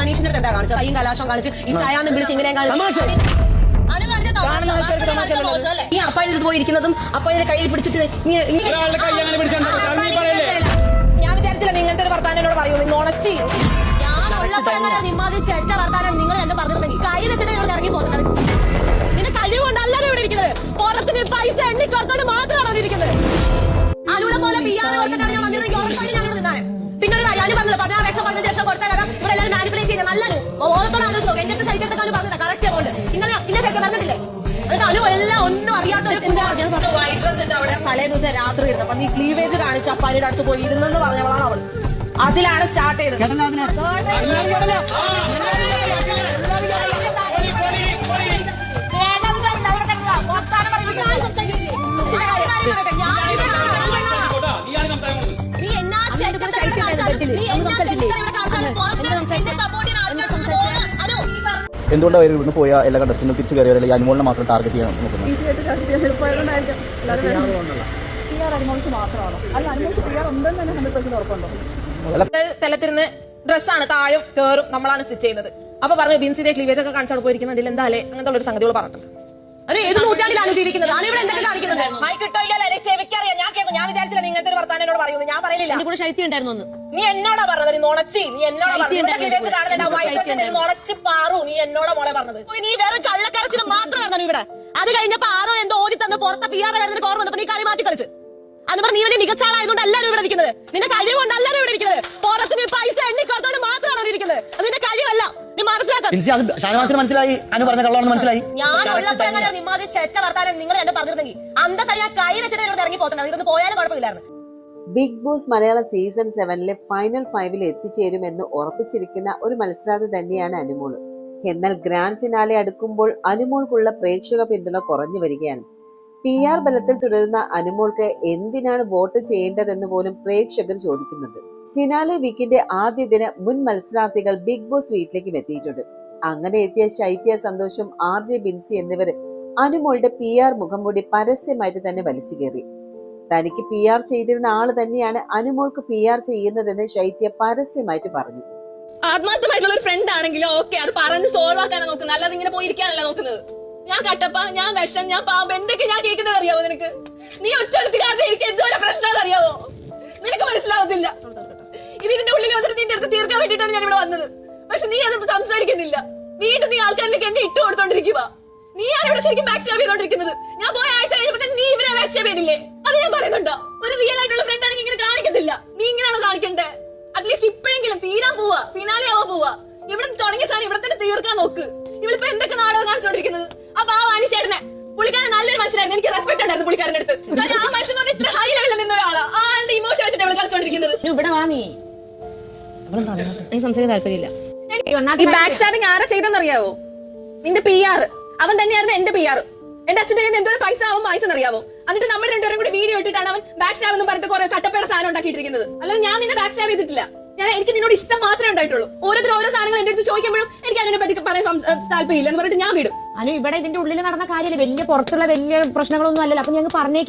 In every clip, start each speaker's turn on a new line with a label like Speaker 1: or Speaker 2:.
Speaker 1: അനീഷിന്റെ അടുത്ത് എന്താ കാണിച്ചത്? കൈയും കലാശം കാണിച്ച് ഈ ചായാന്ന് വിളിച്ച് ഇങ്ങനെ ഈ അപ്പായുടെ പോയി ഇരിക്കുന്നതും അപ്പായുടെ കയ്യിൽ പിടിച്ചിട്ട് ഞാൻ വിചാരിച്ചില്ല ഇങ്ങനത്തെ ഒരു വർത്താനോട് പറയൂ. നിങ്ങൾ ഉണച്ചി നിമ്മാതി ചെറ്റ വർത്താനം നിങ്ങൾ രണ്ട് പറഞ്ഞിട്ടുണ്ടെങ്കിൽ കൈ വെച്ചിട്ട് നിങ്ങൾ ഇറങ്ങി പോകുന്നത്. നിന്റെ കഴിവുകൊണ്ടല്ലോ ഇവിടെ ഇരിക്കുന്നത്. പുറത്തിന് പൈസ എണ്ണിക്കോർത്തോട് മാത്രമാണ് ഇരിക്കുന്നത്. അലൂടെ പോലെ പിയാറ് കൊടുത്തിട്ടാണ് ഞാൻ വന്നിരുന്നെങ്കിൽ ഉറപ്പായിട്ട് ഞങ്ങൾ നിന്നാണ്. പിന്നെ ഒരു കാര്യം അനു പറഞ്ഞില്ല 16 ലക്ഷം 15 ലക്ഷം കൊടുത്താൽ ഇവിടെ എല്ലാവരും മാനിപ്പുലേറ്റ് ചെയ്യുന്നത്. നല്ലൊരു ഓരോത്തോടെ ആലോചിച്ചു നോക്കാം. എന്റെ അടുത്ത് ശൈത്യത്തെക്കാളും പറഞ്ഞില്ല കറക്റ്റ് എമൗണ്ട്. നിങ്ങൾ ഇന്ന ശൈത്യം പറഞ്ഞിട്ടില്ലേ? എന്നിട്ട് അനു എല്ലാം ഒന്നും അറിയാത്ത വൈറ്റ് ഡ്രസ് ഇട്ട് അവിടെ തലേ ദിവസം രാത്രി ഇരുന്നപ്പോ നീ ക്ലീവേജ് കാണിച്ച് അപ്പാനിയുടെ അടുത്ത് പോയി ഇരുന്നെന്ന് പറഞ്ഞവളാണ് അവൾ. അതിലാണ് സ്റ്റാർട്ട് ചെയ്തത്.
Speaker 2: എന്തുകൊണ്ടാണ് ഇവിടുന്ന് പോയ എല്ലാ കണ്ടസ്റ്റന്റും തിരിച്ചു കയറിയവരെ ഈ അനുമോളിനെ മാത്രം ടാർഗറ്റ് ചെയ്യാൻ നോക്കുന്നത്?
Speaker 1: തലത്തിരുന്ന് ഡ്രസ്സാണ് താഴും കേറും നമ്മളാണ് സ്റ്റിച്ച് ചെയ്യുന്നത്. അപ്പൊ പറഞ്ഞു ബിൻസിന്റെ ക്ലീവേജ് ഒക്കെ കാണിച്ചാൽ പോയിരിക്കുന്നത് എന്താ അല്ലേ അങ്ങനത്തെ ഉള്ള ഒരു സംഗതികൾ പറഞ്ഞിട്ടുണ്ട്. അത് ഏത് നൂറ്റാണ്ടിലാണ് ജീവിക്കുന്നത്? ഇവിടെ എന്തൊക്കെ കാണിക്കുന്നുണ്ട്? ഞാൻ വിചാരിച്ചില്ല ഇങ്ങനത്തെ ഒരു വർത്താനോട് പറയുന്നത്. ഞാൻ പറയില്ല. നീ എന്നോടാ പറഞ്ഞത്. നീ നുണച്ചി. നീ എന്നോടാ നുണച്ച് പാറു. നീ എന്നോടാ മോളെ പറഞ്ഞത്. നീ വേറെ കള്ളക്കരച്ചിന് മാത്രമാണ് ഇവിടെ. അത് കഴിഞ്ഞപ്പോ ആരോ എന്തോ ഓതി തന്ന് പുറത്തെ പിആർ കോർ വന്നപ്പോ നീ കളി മാറ്റി കളിച്ച്. അത് പറഞ്ഞ നീ വലിയ മികച്ച ആളായതുകൊണ്ട് എല്ലാവരും ഇവിടെ ഇരിക്കുന്നത്. നിന്റെ കഴിവുകൊണ്ട് എല്ലാവരും ഇവിടെ ഇരിക്കുന്നത്. പുറത്ത് നീ പൈസ എണ്ണിക്കോർത്തോണ്ട് മാത്രമാണ് ഇരിക്കുന്നത്. അത് നിന്റെ കഴിവല്ല. നീ മനസ്സിലാക്കാൻ
Speaker 2: മനസ്സിലായി. അനു പറഞ്ഞ കള്ളാണെന്ന് മനസ്സിലായി.
Speaker 1: ഞാനുള്ളപ്പോഴെങ്ങനെ നിമ്മാതി ചെറ്റ വർത്താനം നിങ്ങൾ എന്നെ പറഞ്ഞിരുന്നെങ്കിൽ അന്തസ്സായി ഞാൻ കൈ വെച്ചിട്ട് ഇവിടെ ഇറങ്ങി പോകണം. ഇവിടെ പോയാലും കുഴപ്പമില്ലായിരുന്നു.
Speaker 3: Big boss Malayalam season 7 final 5 എത്തിച്ചേരുമെന്ന് ഉറപ്പിച്ചിരിക്കുന്ന ഒരു മത്സരാർത്ഥി തന്നെയാണ് അനുമോള്. എന്നാൽ ഗ്രാൻഡ് ഫിനാലെ അടുക്കുമ്പോൾ അനുമോൾക്കുള്ള പ്രേക്ഷക പിന്തുണ കുറഞ്ഞു വരികയാണ്. PR ബലത്തിൽ തുടരുന്ന അനുമോൾക്ക് എന്തിനാണ് വോട്ട് ചെയ്യേണ്ടതെന്ന് പോലും പ്രേക്ഷകർ ചോദിക്കുന്നുണ്ട്. ഫിനാലെ വീക്കിന്റെ ആദ്യ ദിനം മുൻ മത്സരാർത്ഥികൾ ബിഗ് ബോസ് വീട്ടിലേക്കും എത്തിയിട്ടുണ്ട്. അങ്ങനെ എത്തിയ ശൈത്യ സന്തോഷും RJ ബിൻസി എന്നിവർ അനുമോളുടെ PR മുഖംമൂടി പരസ്യമായിട്ട് തന്നെ വലിച്ചു കയറി. തനിക്ക് PR ചെയ്തിരുന്ന ആള് തന്നെയാണ് അനുമോൾക്ക് PR ചെയ്യുന്നതെന്ന് ശൈത്യ പരസ്യമായിട്ട് പറഞ്ഞു.
Speaker 4: ആത്മാർത്ഥമായിട്ടുള്ള ഒരു ഫ്രണ്ട് ആണെങ്കിലോ ഓക്കെ അത് പറഞ്ഞ് സോൾവ് ആക്കാനാണ് നോക്കുന്നത്. അല്ലാതെ ഇങ്ങനെ പോയിരിക്കാനല്ല നോക്കുന്നത്. ഞാൻ കട്ടപ്പ, ഞാൻ വിഷം, ഞാൻ പാമ്പ് എന്തൊക്കെ ഞാൻ കേൾക്കുന്നത് അറിയാവോ നിനക്ക്? നീ ഒറ്റ എനിക്ക് എന്തോരം പ്രശ്നം അറിയാവോ? നിനക്ക് മനസ്സിലാവത്തില്ല. ഇതിന്റെ ഉള്ളിൽ വന്നിട്ട് നിന്റെ അടുത്ത് തീർക്കാൻ വേണ്ടിയിട്ടാണ് ഞാൻ ഇവിടെ വന്നത്. പക്ഷെ നീ അത് സംസാരിക്കുന്നില്ല. വീണ്ടും നീ ആൾക്കാരിലേക്ക് എന്നെ ഇട്ട് കൊടുത്തോണ്ടിരിക്കുക. നീയാണ് ഇവിടെ ശരിക്കും ബാക്ക് സ്റ്റാബ് ചെയ്തോണ്ടിരിക്കുന്നത്. ഞാൻ പോയ ആഴ്ച കഴിഞ്ഞപ്പോ നീ ഇവരെ ബാക്ക് സ്റ്റാബ് ചെയ്തില്ലേ? അത് ഞാൻ പറയുന്നുണ്ടോ? ഒരു റിയൽ ആയിട്ടുള്ള ഫ്രണ്ട് ആണെങ്കിൽ ഇങ്ങനെ കാണിക്കത്തില്ല. നീ ഇങ്ങനെയാണോ കാണിക്കണ്ടേ? അറ്റ്ലീസ്റ്റ് ഇപ്പോഴെങ്കിലും തീരാൻ പോവാ, ഫിനാലെ ആവാൻ പോവാ. ഇവിടെ തുടങ്ങിയ സാധനം ഇവിടെ തന്നെ തീർക്കാൻ നോക്ക്. ഇവളിപ്പോ എന്തൊക്കെ നാടകം കാണിച്ചോണ്ടിരിക്കുന്നത്? അപ്പൊ ആ അനുശേഷനെ പുള്ളിക്കാരൻ നല്ലൊരു മനുഷ്യനായിരുന്നു. എനിക്ക് റെസ്പെക്ട് ഉണ്ടായിരുന്നു പുള്ളിക്കാരന്റെ അടുത്ത്. ആ മനുഷ്യൻ ഇത്ര ഹൈ ലെവലിൽ നിന്ന ഒരാളാ. ആളുടെ ഇമോഷൻ വെച്ചിട്ട് ഇവിടെ കളിച്ചോണ്ടിരിക്കുന്നത്.
Speaker 1: ഇവിടെ വാങ്ങി സംസാരിക്കാൻ താല്പര്യമില്ല.
Speaker 4: ഈ ബാക്ക് സ്റ്റാബിങ് ആരാ ചെയ്തെന്നറിയാവോ? നിന്റെ PR. അവൻ തന്നെയായിരുന്നു എന്റെ PR. എന്റെ അച്ഛന്റെ കയ്യിൽ എന്തോരം പൈസ അവൻ വാങ്ങിച്ചെന്നറിയാവോ? എന്നിട്ട് നമ്മൾ രണ്ടുപേരും കൂടി വീഡിയോ ഇട്ടിട്ടാണ് അവൻ ബാക്ക് സ്റ്റാബ് എന്ന് പറഞ്ഞിട്ട് കുറെ കട്ടപ്പയുടെ സാധനം ഉണ്ടാക്കിയിട്ടിരിക്കുന്നത്. അല്ലാതെ ഞാൻ നിന്നെ ബാക്ക് സ്റ്റാബ് ചെയ്തിട്ടില്ല. എനിക്ക് നിന്നോട് ഇഷ്ടം മാത്രമേ ഉണ്ടായിട്ടുള്ളൂ. ഓരോ സാധനങ്ങൾ എന്റെ അടുത്ത് ചോദിക്കുമ്പോഴും എനിക്ക് അതിനെ പറ്റി പറയാൻ താല്പര്യമില്ല എന്ന് പറഞ്ഞിട്ട് ഞാൻ വിടും.
Speaker 1: ഇവിടെ ഇതിന്റെ ഉള്ളിൽ നടന്ന കാര്യമില്ല. വലിയ പുറത്തുള്ള വലിയ പ്രശ്നങ്ങളൊന്നും അല്ലല്ലോ. അപ്പൊ ഞങ്ങൾ പറഞ്ഞു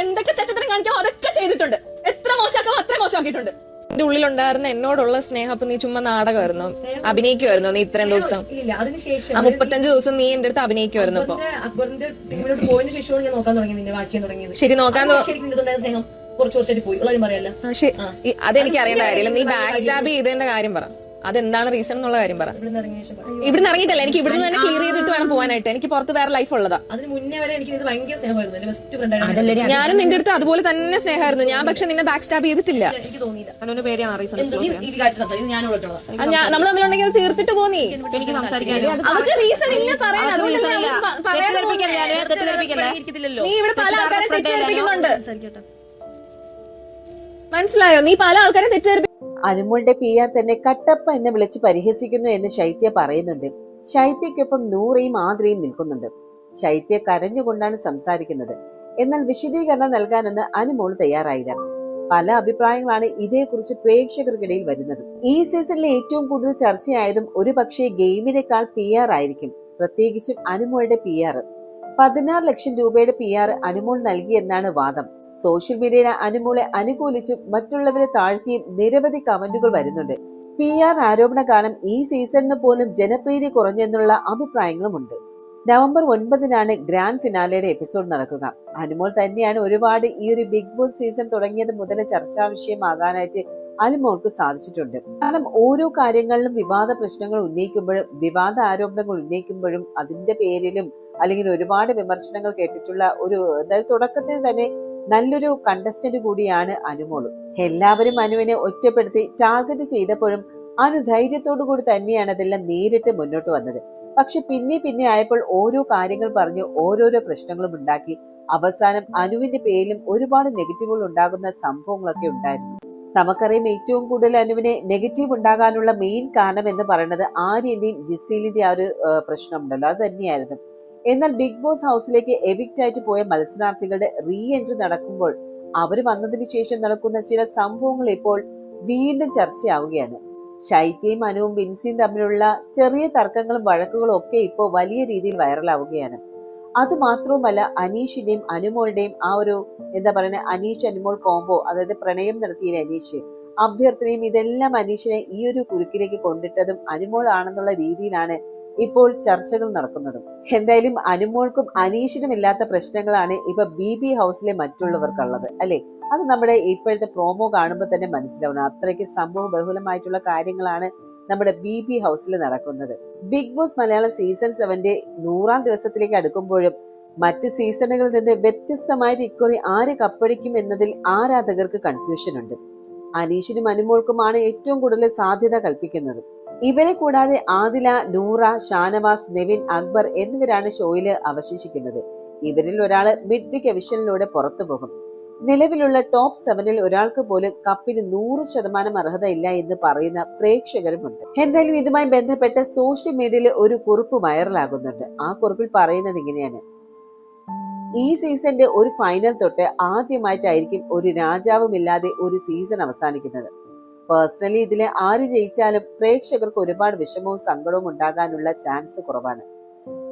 Speaker 4: എന്തൊക്കെ ചെറ്റത്തരം കാണിക്കാമോ അതൊക്കെ ചെയ്തിട്ടുണ്ട്. എത്ര മോശമാക്കാമോ അത്ര മോശമാക്കിയിട്ടുണ്ട്. എന്റെ ഉള്ളിലുണ്ടായിരുന്ന എന്നോടുള്ള സ്നേഹം അപ്പൊ നീ ചുമ്മാ നാടകമായിരുന്നു, അഭിനയിക്കുമായിരുന്നു. നീ ഇത്രയും ദിവസം 35 ദിവസം നീ എന്റെ അടുത്ത് അഭിനയിക്കുമായിരുന്നു. അപ്പൊ ശരി നോക്കാൻ അതെനിക്ക് അറിയേണ്ട കാര്യമില്ല. നീ ബാക്ക് സ്റ്റാബ് ചെയ്തതിന്റെ കാര്യം പറ. അതെന്താണ് റീസൺ എന്നുള്ള കാര്യം പറ. ഇവിടുന്ന് ഇറങ്ങിയിട്ടല്ല. എനിക്ക് ഇവിടുന്ന് തന്നെ ക്ലിയർ ചെയ്തിട്ട് വേണം പോകാനായിട്ട്. എനിക്ക് പുറത്ത് വേറെ ലൈഫ് ഉള്ളതാ. ഞാനും നിന്റെ അടുത്ത് അതുപോലെ തന്നെ സ്നേഹമായിരുന്നു. ഞാൻ പക്ഷെ നിന്നെ ബാക്ക് സ്റ്റാബ് ചെയ്തിട്ടില്ല. നമ്മൾ തമ്മിലുണ്ടെങ്കിൽ അത് തീർത്തിട്ട് പോന്നീ. അവർക്ക് റീസൺ ഇല്ല പറയാൻ. നീ ഇവിടെ പല ആൾക്കാരെ തെറ്റിദ്ധരിപ്പിക്കുന്നുണ്ട്. മനസ്സിലായോ? നീ പല ആൾക്കാരെ തെറ്റിദ്ധരിപ്പിക്കും.
Speaker 3: അനുമോളുടെ PR തന്നെ കട്ടപ്പ എന്ന് വിളിച്ച് പരിഹസിക്കുന്നു എന്ന് ശൈത്യ പറയുന്നുണ്ട്. ശൈത്യക്കൊപ്പം നൂറയും ആദ്രയും നിൽക്കുന്നുണ്ട്. ശൈത്യ കരഞ്ഞുകൊണ്ടാണ് സംസാരിക്കുന്നത്. എന്നാൽ വിശദീകരണം നൽകാനൊന്ന് അനുമോൾ തയ്യാറായില്ല. പല അഭിപ്രായങ്ങളാണ് ഇതേക്കുറിച്ച് പ്രേക്ഷകർക്കിടയിൽ വരുന്നത്. ഈ സീസണിലെ ഏറ്റവും കൂടുതൽ ചർച്ചയായതും ഒരു പക്ഷേ ഗെയിമിനേക്കാൾ PR ആയിരിക്കും, പ്രത്യേകിച്ചും അനുമോളുടെ PR. 16 ലക്ഷം രൂപയുടെ PR അനുമോൾ നൽകിയെന്നാണ് വാദം. സോഷ്യൽ മീഡിയയിൽ അനുമോളെ അനുകൂലിച്ചും മറ്റുള്ളവരെ താഴ്ത്തിയും നിരവധി കമന്റുകൾ വരുന്നുണ്ട്. PR ആരോപണ കാരണം ഈ സീസണിന് പോലും ജനപ്രീതി കുറഞ്ഞെന്നുള്ള അഭിപ്രായങ്ങളുമുണ്ട്. നവംബർ 9-നാണ് ഗ്രാൻഡ് ഫിനാലയുടെ എപ്പിസോഡ് നടക്കുക. അനുമോൾ തന്നെയാണ് ഒരുപാട് ഈ ഒരു ബിഗ് ബോസ് സീസൺ തുടങ്ങിയത് മുതൽ ചർച്ചാ വിഷയമാകാനായിട്ട് അനുമോൾക്ക് സാധിച്ചിട്ടുണ്ട്. കാരണം ഓരോ കാര്യങ്ങളിലും വിവാദ പ്രശ്നങ്ങൾ ഉന്നയിക്കുമ്പോഴും വിവാദ ആരോപണങ്ങൾ ഉന്നയിക്കുമ്പോഴും അതിന്റെ പേരിലും അല്ലെങ്കിൽ ഒരുപാട് വിമർശനങ്ങൾ കേട്ടിട്ടുള്ള ഒരു തുടക്കത്തിൽ തന്നെ നല്ലൊരു കണ്ടസ്റ്റന്റ് കൂടിയാണ് അനുമോൾ. എല്ലാവരും അനുവിനെ ഒറ്റപ്പെടുത്തി ടാർഗറ്റ് ചെയ്തപ്പോഴും അനു ധൈര്യത്തോടു കൂടി തന്നെയാണ് അതെല്ലാം നേരിട്ട് മുന്നോട്ട് വന്നത്. പക്ഷെ പിന്നെ ആയപ്പോൾ ഓരോ കാര്യങ്ങൾ പറഞ്ഞു ഓരോരോ പ്രശ്നങ്ങളും ഉണ്ടാക്കി അവസാനം അനുവിന്റെ പേരിലും ഒരുപാട് നെഗറ്റീവുകൾ ഉണ്ടാകുന്ന സംഭവങ്ങളൊക്കെ ഉണ്ടായിരുന്നു. നമുക്കറിയാം ഏറ്റവും കൂടുതൽ അനുവിനെ നെഗറ്റീവ് ഉണ്ടാകാനുള്ള മെയിൻ കാരണം എന്ന് പറയുന്നത് ആര്യന്റെയും ജിസീലിന്റെ ആ ഒരു പ്രശ്നമുണ്ടല്ലോ, അത് തന്നെയായിരുന്നു. എന്നാൽ ബിഗ് ബോസ് ഹൗസിലേക്ക് എവിക്റ്റ് ആയിട്ട് പോയ മത്സരാർത്ഥികളുടെ റീ എൻട്രി നടക്കുമ്പോൾ അവർ വന്നതിന് ശേഷം നടക്കുന്ന ചില സംഭവങ്ങൾ ഇപ്പോൾ വീണ്ടും ചർച്ചയാവുകയാണ്. ശൈത്യയും അനുവും വിൻസിയും തമ്മിലുള്ള ചെറിയ തർക്കങ്ങളും വഴക്കുകളും ഒക്കെ ഇപ്പോൾ വലിയ രീതിയിൽ വൈറലാവുകയാണ്. അത് മാത്രവുമല്ല അനീഷിന്റെയും അനുമോളുടെയും ആ ഒരു അനീഷ് അനുമോൾ കോംബോ, അതായത് പ്രണയം നടത്തിയ അനീഷ് അഭ്യർത്ഥനയും ഇതെല്ലാം അനീഷിനെ ഈ ഒരു കുരുക്കിലേക്ക് കൊണ്ടിട്ടതും അനുമോൾ ആണെന്നുള്ള രീതിയിലാണ് ഇപ്പോൾ ചർച്ചകൾ നടക്കുന്നതും. എന്തായാലും അനുമോൾക്കും അനീഷിനും ഇല്ലാത്ത പ്രശ്നങ്ങളാണ് ഇപ്പൊ BB ഹൗസിലെ മറ്റുള്ളവർക്കുള്ളത് അല്ലെ. അത് നമ്മുടെ ഇപ്പോഴത്തെ പ്രോമോ കാണുമ്പോൾ തന്നെ മനസ്സിലാവണം. അത്രയ്ക്ക് സംഭവ ബഹുലമായിട്ടുള്ള കാര്യങ്ങളാണ് നമ്മുടെ BB ഹൗസിൽ നടക്കുന്നത്. ബിഗ് ബോസ് മലയാളം സീസൺ 7ന്റെ 100ാം ദിവസത്തിലേക്ക് അടുക്കുമ്പോഴും മറ്റ് സീസണുകളിൽ നിന്ന് വ്യത്യസ്തമായിട്ട് ഇക്കുറി ആര് കപ്പടിക്കും എന്നതിൽ ആരാധകർക്ക് കൺഫ്യൂഷൻ ഉണ്ട്. അനീഷിനും അനുമോൾക്കുമാണ് ഏറ്റവും കൂടുതൽ സാധ്യത കൽപ്പിക്കുന്നത്. ഇവരെ കൂടാതെ ആദില, നൂറ, ഷാനവാസ്, നെവിൻ, അക്ബർ എന്നിവരാണ് ഷോയിൽ അവശേഷിക്കുന്നത്. ഇവരിൽ ഒരാള് മിഡ് വീക്ക് എവിഷനിലൂടെ പുറത്തു പോകും. നിലവിലുള്ള ടോപ്പ് 7-ൽ ഒരാൾക്ക് പോലും കപ്പിന് 100% അർഹതയില്ല എന്ന് പറയുന്ന പ്രേക്ഷകരുമുണ്ട്. എന്തായാലും ഇതുമായി ബന്ധപ്പെട്ട് സോഷ്യൽ മീഡിയയിൽ ഒരു കുറിപ്പ് വൈറലാകുന്നുണ്ട്. ആ കുറിപ്പിൽ പറയുന്നത് ഇങ്ങനെയാണ്: ഈ സീസണിന്റെ ഒരു ഫൈനൽ തൊട്ട് ആദ്യമായിട്ടായിരിക്കും ഒരു രാജാവുമില്ലാതെ ഒരു സീസൺ അവസാനിക്കുന്നത്. പേഴ്സണലി ഇതിലെ ആര് ജയിച്ചാലും പ്രേക്ഷകർക്ക് ഒരുപാട് വിഷമവും സങ്കടവും ഉണ്ടാകാനുള്ള ചാൻസ് കുറവാണ്.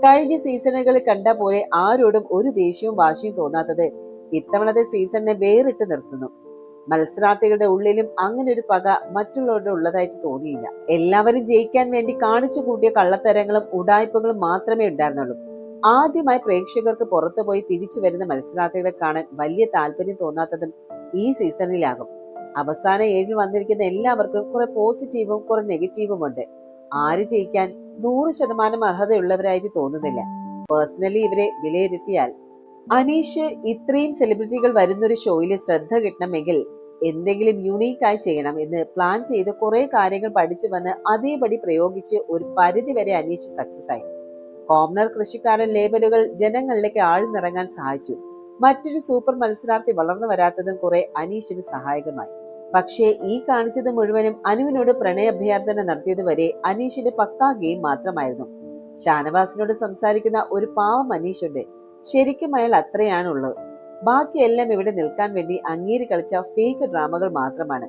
Speaker 3: കഴിഞ്ഞ സീസണുകളിൽ കണ്ട പോലെ ആരോടും ഒരു ദേഷ്യവും വാശിയും തോന്നാത്തത് ഇത്തവണത്തെ സീസണിനെ വേറിട്ട് നിർത്തുന്നു. മത്സരാർത്ഥികളുടെ ഉള്ളിലും അങ്ങനെ ഒരു പക മറ്റുള്ളവരുടെ ഉള്ളതായിട്ട് തോന്നിയില്ല. എല്ലാവരും ജയിക്കാൻ വേണ്ടി കാണിച്ചു കൂട്ടിയ കള്ളത്തരങ്ങളും ഉടായ്പകളും മാത്രമേ ഉണ്ടായിരുന്നുള്ളൂ. ആദ്യമായി പ്രേക്ഷകർക്ക് പുറത്തുപോയി തിരിച്ചു വരുന്ന മത്സരാർത്ഥികളെ കാണാൻ വലിയ താല്പര്യം തോന്നാത്തതും ഈ സീസണിലാകും. അവസാന 7 വന്നിരിക്കുന്ന എല്ലാവർക്കും കുറെ പോസിറ്റീവും കുറെ നെഗറ്റീവും ഉണ്ട്. ആര് ജയിക്കാൻ 100% അർഹതയുള്ളവരായിട്ട് തോന്നുന്നില്ല. പേഴ്സണലി ഇവരെ വിലയിരുത്തിയാൽ അനീഷ് ഇത്രയും സെലിബ്രിറ്റികൾ വരുന്നൊരു ഷോയിൽ ശ്രദ്ധ കിട്ടണമെങ്കിൽ എന്തെങ്കിലും യൂണീക്കായി ചെയ്യണം എന്ന് പ്ലാൻ ചെയ്ത് കുറെ കാര്യങ്ങൾ പഠിച്ചു വന്ന് അതേപടി പ്രയോഗിച്ച് ഒരു പരിധി വരെ അനീഷ് സക്സസ് ആയി. കോമണർ കൃഷിക്കാരൻ ലേബലുകൾ ജനങ്ങളിലേക്ക് ആഴ്ന്നിറങ്ങാൻ സഹായിച്ചു. മറ്റൊരു സൂപ്പർ മത്സരാർത്ഥി വളർന്നു വരാത്തതും കുറെ അനീഷിന് സഹായകമായി. പക്ഷേ ഈ കാണിച്ചത് മുഴുവനും അനുവിനോട് പ്രണയ അഭ്യർത്ഥന നടത്തിയത് വരെ അനീഷിന്റെ പക്കാ ഗെയിം മാത്രമായിരുന്നു. ഷാനവാസിനോട് സംസാരിക്കുന്ന ഒരു പാവം അനീഷുണ്ട്. ശരിക്കും അയാൾ അത്രയാണുള്ളത്. ബാക്കിയെല്ലാം ഇവിടെ നിൽക്കാൻ വേണ്ടി അങ്ങേരി കളിച്ച ഫേക്ക് ഡ്രാമകൾ മാത്രമാണ്.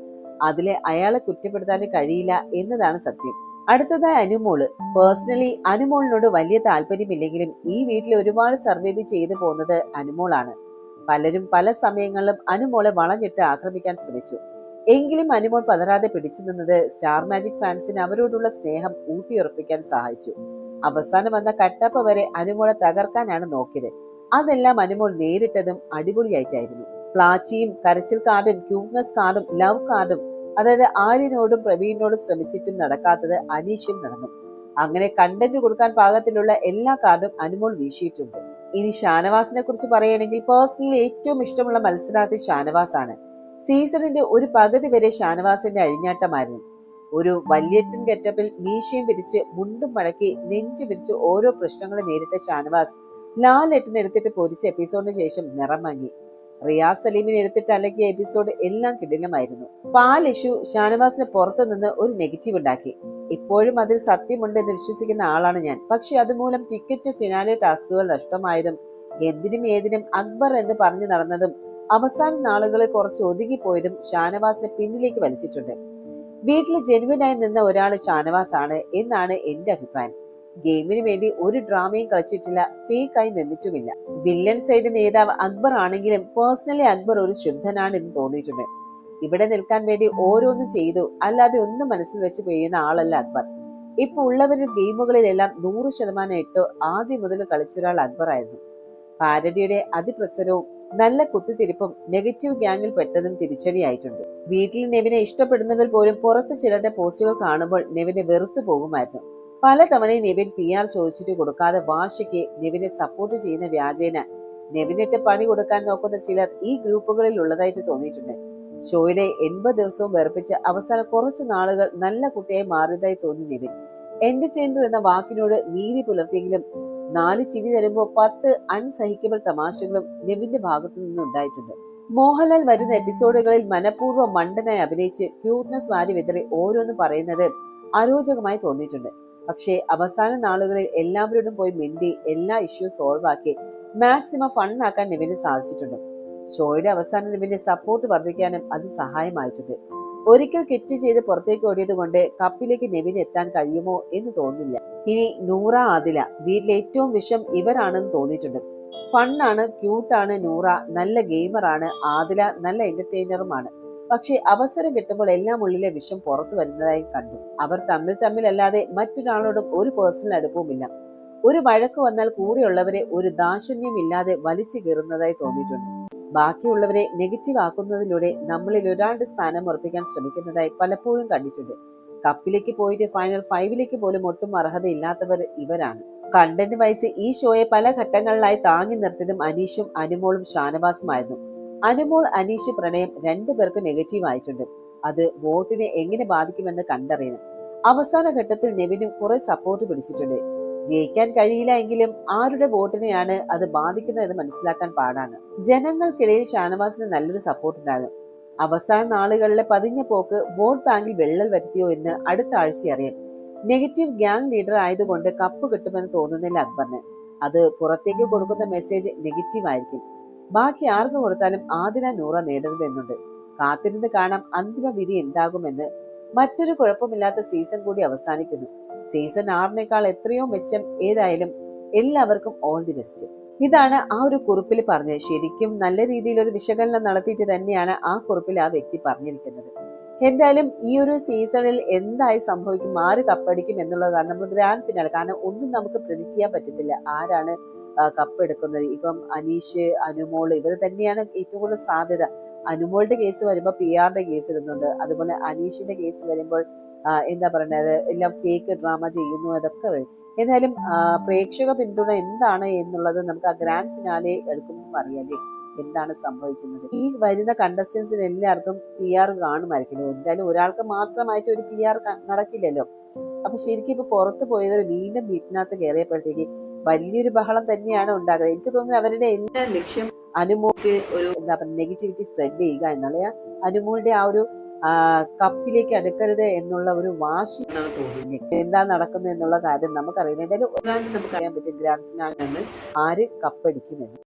Speaker 3: അതിലെ അയാളെ കുറ്റപ്പെടുത്താൻ കഴിയില്ല എന്നതാണ് സത്യം. അടുത്തതായി അനുമോള്. പേഴ്സണലി അനുമോളിനോട് വലിയ താല്പര്യമില്ലെങ്കിലും ഈ വീട്ടിൽ ഒരുപാട് സർവൈവ് ചെയ്തു പോകുന്നത് അനുമോളാണ്. പലരും പല സമയങ്ങളിലും അനുമോളെ വളഞ്ഞിട്ട് ആക്രമിക്കാൻ ശ്രമിച്ചു. എങ്കിലും അനുമോൾ പതറാതെ പിടിച്ചു നിന്നത് സ്റ്റാർ മാജിക് ഫാൻസിന് അവരോടുള്ള സ്നേഹം ഊട്ടിയുറപ്പിക്കാൻ സഹായിച്ചു. അവസാനം വന്ന കട്ടപ്പ വരെ അനുമോളെ തകർക്കാനാണ് നോക്കിയത്. അതെല്ലാം അനുമോൾ നേരിട്ടതും അടിപൊളിയായിട്ടായിരുന്നു. പ്ലാച്ചിയും കരച്ചിൽ കാർഡും ക്യൂട്ട്നെസ് കാർഡും ലവ് കാർഡും, അതായത് ആര്യനോടും പ്രവീണിനോടും ശ്രമിച്ചിട്ടും നടക്കാത്തത് അനീഷിൽ നടന്നു. അങ്ങനെ കണ്ടന്റ് കൊടുക്കാൻ പാകത്തിലുള്ള എല്ലാ കാർഡും അനുമോൾ വീശിയിട്ടുണ്ട്. ഇനി ഷാനവാസിനെ കുറിച്ച് പറയുകയാണെങ്കിൽ പേഴ്സണലി ഏറ്റവും ഇഷ്ടമുള്ള മത്സരാർത്ഥി ഷാനവാസ് ആണ്. സീസണിന്റെ ഒരു പകുതി വരെ ഷാനവാസിന്റെ അഴിഞ്ഞാട്ടമായിരുന്നു. ഒരു വല്യേട്ടൻ ഗെറ്റപ്പിൽ മീശയും വിരിച്ച് മുണ്ടും മടക്കി നെഞ്ചു വിരിച്ച് ഓരോ പ്രശ്നങ്ങളെ നേരിട്ട ഷാനവാസ് ലാലേട്ടൻ എടുത്തിട്ട് പൊരിച്ച എപ്പിസോഡിന് ശേഷം നിറം മങ്ങി. റിയാസ് സലീമിനെ എടുത്തിട്ട് അലക്കിയ എപ്പിസോഡ് എല്ലാം കിടിലമായിരുന്നു. പാൽ ഇഷ്യൂ ഷാനവാസിന് പുറത്തു നിന്ന് ഒരു നെഗറ്റീവ് ഉണ്ടാക്കി. ഇപ്പോഴും അതിൽ സത്യമുണ്ട് എന്ന് വിശ്വസിക്കുന്ന ആളാണ് ഞാൻ. പക്ഷെ അതുമൂലം ടിക്കറ്റ് ഫിനാലെ ടാസ്കുകൾ നഷ്ടമായതും എന്തിനും ഏതിനും അക്ബർ എന്ന് പറഞ്ഞു നടന്നതും അവസാന നാളുകളിൽ കുറച്ച് ഒതുങ്ങിപ്പോയതും ഷാനവാസിനെ പിന്നിലേക്ക് വലിച്ചിട്ടുണ്ട്. വീട്ടിൽ ജെനുവിനായി നിന്ന ഒരാൾ ഷാനവാസ് ആണ് എന്നാണ് എന്റെ അഭിപ്രായം. ഗെയിമിന് വേണ്ടി ഒരു ഡ്രാമയും കളിച്ചിട്ടില്ല, ഫേക്കായി നിന്നിട്ടുമില്ല. വില്ലൻ സൈഡ് നേതാവ് അക്ബർ ആണെങ്കിലും പേഴ്സണലി അക്ബർ ഒരു ശുദ്ധനാണ് എന്ന് തോന്നിയിട്ടുണ്ട്. ഇവിടെ നിൽക്കാൻ വേണ്ടി ഓരോന്നും ചെയ്തു, അല്ലാതെ ഒന്നും മനസ്സിൽ വെച്ച് പെയ്യുന്ന ആളല്ല അക്ബർ. ഇപ്പൊ ഉള്ളവരുടെ ഗെയിമുകളിലെല്ലാം 100% ഇട്ടോ ആദ്യം മുതൽ കളിച്ചൊരാൾ അക്ബർ ആയിരുന്നു. പാരഡിയുടെ അതിപ്രസരവും നല്ല കുത്തിത്തിരിപ്പും നെഗറ്റീവ് ഗ്യാങ്ങിൽ പെട്ടതും തിരിച്ചടിയായിട്ടുണ്ട്. വീട്ടിൽ നെവിനെ ഇഷ്ടപ്പെടുന്നവർ പോലും പുറത്ത് ചിലരുടെ പോസ്റ്റുകൾ കാണുമ്പോൾ നെവിനെ വെറുത്തു പോകുമായിരുന്നു. പലതവണയും നെവിൻ PR ചോദിച്ചിട്ട് കൊടുക്കാതെ വാശിക്ക് നെവിനെ സപ്പോർട്ട് ചെയ്യുന്ന വ്യാജേന നെവിനിട്ട് പണി കൊടുക്കാൻ നോക്കുന്ന ചിലർ ഈ ഗ്രൂപ്പുകളിൽ ഉള്ളതായിട്ട് തോന്നിയിട്ടുണ്ട്. ഷോയുടെ 80 ദിവസവും വെറുപ്പിച്ച് അവസാനം കുറച്ചു നാളുകൾ നല്ല കുട്ടിയായി മാറിയതായി തോന്നി നെവിൻ. എന്റർടൈനർ എന്ന വാക്കിനോട് നീതി പുലർത്തിയെങ്കിലും 4 ചിരി തരുമ്പോൾ 10 അൺസഹിക്കബിൾ തമാശകളും നെവിന്റെ ഭാഗത്തു നിന്നുണ്ടായിട്ടുണ്ട്. മോഹൻലാൽ വരുന്ന എപ്പിസോഡുകളിൽ മനഃപൂർവ്വം മണ്ടനായി അഭിനയിച്ച് ക്യൂട്ട്നെസ് വാരി വിതറി ഓരോന്ന് പറയുന്നത് അരോചകമായി തോന്നിയിട്ടുണ്ട്. പക്ഷേ അവസാന നാളുകളിൽ എല്ലാവരോടും പോയി മിണ്ടി എല്ലാ ഇഷ്യൂ സോൾവ് ആക്കി മാക്സിമം ഫണ്ണാക്കാൻ നെവിന് സാധിച്ചിട്ടുണ്ട്. ഷോയുടെ അവസാനം നെവിന്റെ സപ്പോർട്ട് വർദ്ധിക്കാനും അത് സഹായമായിട്ടുണ്ട്. ഒരിക്കൽ കിറ്റ് ചെയ്ത് പുറത്തേക്ക് ഓടിയത് കൊണ്ട് കപ്പിലേക്ക് നെവിന് എത്താൻ കഴിയുമോ എന്ന് തോന്നില്ല. ഇനി നൂറ, ആദില വീട്ടിലെ ഏറ്റവും വിഷം ഇവരാണെന്ന് തോന്നിയിട്ടുണ്ട്. ഫണ്ണാണ്, ക്യൂട്ടാണ് നൂറ, നല്ല ഗെയിമറാണ് ആദില, നല്ല എന്റർടൈനറുമാണ്. പക്ഷെ അവസരം കിട്ടുമ്പോൾ എല്ലാം ഉള്ളിലെ വിഷം പുറത്തു വരുന്നതായി കണ്ടു. അവർ തമ്മിലല്ലാതെ മറ്റൊരാളോടും ഒരു പേഴ്സണൽ അടുപ്പവുമില്ല. ഒരു വഴക്ക് വന്നാൽ കൂടെയുള്ളവരെ ഒരു ദാശന്യം ഇല്ലാതെ വലിച്ചു കീറുന്നതായി തോന്നിയിട്ടുണ്ട്. ബാക്കിയുള്ളവരെ നെഗറ്റീവ് ആക്കുന്നതിലൂടെ നമ്മളിൽ ഒരാളുടെ സ്ഥാനം ഉറപ്പിക്കാൻ ശ്രമിക്കുന്നതായി പലപ്പോഴും കണ്ടിട്ടുണ്ട്. കപ്പിലേക്ക് പോയിട്ട് ഫൈനൽ 5 പോലും ഒട്ടും അർഹതയില്ലാത്തവർ ഇവരാണ്. കണ്ടന്റ് വൈസ് ഈ ഷോയെ പല ഘട്ടങ്ങളിലായി താങ്ങി നിർത്തിയതും അനീഷും അനുമോളും ഷാനവാസുമായിരുന്നു. അനുമോൾ അനീഷ് പ്രണയം 2 പേർക്ക് നെഗറ്റീവ് ആയിട്ടുണ്ട്. അത് വോട്ടിനെ എങ്ങനെ ബാധിക്കുമെന്ന് കണ്ടറിയണം. അവസാന ഘട്ടത്തിൽ നെവിനും കുറെ സപ്പോർട്ട് പിടിച്ചിട്ടുണ്ട്. ജയിക്കാൻ കഴിയില്ല എങ്കിലും ആരുടെ വോട്ടിനെയാണ് അത് ബാധിക്കുന്നതെന്ന് മനസ്സിലാക്കാൻ പാടാണ്. ജനങ്ങൾക്കിടയിൽ ഷാനവാസിന് നല്ലൊരു സപ്പോർട്ട് ഉണ്ടാകും. അവസാന നാളുകളിലെ പതിഞ്ഞ പോക്ക് വോട്ട് ബാങ്കിൽ വെള്ളൽ വരുത്തിയോ എന്ന് അടുത്ത ആഴ്ച അറിയാം. നെഗറ്റീവ് ഗ്യാങ് ലീഡർ ആയതുകൊണ്ട് കപ്പ് കിട്ടുമെന്ന് തോന്നുന്നില്ല അക്ബറിന്. അത് പുറത്തേക്ക് കൊടുക്കുന്ന മെസ്സേജ് നെഗറ്റീവ് ആയിരിക്കും. ബാക്കി ആർക്ക് കൊടുത്താലും ആദില നൂറ നേടരുതെന്നുണ്ട്. കാത്തിരുന്ന് കാണാം അന്തിമ വിധി എന്താകുമെന്ന്. മറ്റൊരു കുഴപ്പമില്ലാത്ത സീസൺ കൂടി അവസാനിക്കുന്നു. സീസൺ 6 എത്രയോ മെച്ചം. ഏതായാലും എല്ലാവർക്കും ഓൾ ദി ബെസ്റ്റ്. ഇതാണ് ആ ഒരു കുറിപ്പിൽ പറഞ്ഞത്. ശരിക്കും നല്ല രീതിയിൽ ഒരു വിശകലനം നടത്തിയിട്ട് തന്നെയാണ് ആ കുറിപ്പിൽ ആ വ്യക്തി പറഞ്ഞിരിക്കുന്നത്. എന്തായാലും ഈ ഒരു സീസണിൽ എന്തായി സംഭവിക്കും, ആര് കപ്പടിക്കും എന്നുള്ളത് കാരണം നമ്മൾ ഗ്രാൻഡ് ഫിനാലെ, കാരണം ഒന്നും നമുക്ക് പ്രെഡിക്റ്റ് ചെയ്യാൻ പറ്റത്തില്ല ആരാണ് കപ്പ് എടുക്കുന്നത്. ഇപ്പം അനീഷ്, അനുമോള് ഇവർ തന്നെയാണ് ഏറ്റവും കൂടുതൽ സാധ്യത. അനുമോളുടെ കേസ് വരുമ്പോൾ PR കേസ് ഇടുന്നുണ്ട്. അതുപോലെ അനീഷിന്റെ കേസ് വരുമ്പോൾ എന്താ പറയുന്നത്, എല്ലാം ഫേക്ക് ഡ്രാമ ചെയ്യുന്നു, അതൊക്കെ വരും. എന്തായാലും പ്രേക്ഷക പിന്തുണ എന്താണ് എന്നുള്ളത് നമുക്ക് ആ ഗ്രാൻഡ് ഫിനാലെ എടുക്കുമ്പോൾ അറിയാലേ എന്താണ് സംഭവിക്കുന്നത്. ഈ വരുന്ന കണ്ടസ്റ്റൻസിന് എല്ലാവർക്കും PR കാണുമായിരിക്കും. എന്തായാലും ഒരാൾക്ക് മാത്രമായിട്ട് ഒരു PR നടക്കില്ലല്ലോ. അപ്പൊ ശരിക്കും ഇപ്പൊ പുറത്തു പോയവർ വീണ്ടും വീട്ടിനകത്ത് കയറിയപ്പോഴത്തേക്ക് വലിയൊരു ബഹളം തന്നെയാണ് ഉണ്ടാകുന്നത്. എനിക്ക് തോന്നുന്നു അവരുടെ എല്ലാ ലക്ഷ്യം അനുമോൾക്ക് ഒരു എന്താ പറയുക നെഗറ്റിവിറ്റി സ്പ്രെഡ് ചെയ്യുക എന്നുള്ള, അനുമോളുടെ ആ ഒരു കപ്പിലേക്ക് അടുക്കരുത് എന്നുള്ള ഒരു വാശി എന്നാണ് തോന്നുന്നത്. എന്താ നടക്കുന്നത് എന്നുള്ള കാര്യം നമുക്കറിയില്ല. എന്തായാലും നമുക്ക് അറിയാൻ പറ്റും ഗ്രാൻഡ് ഫിനാലിൽ നിന്ന് ആര് കപ്പടിക്കുമെന്ന്.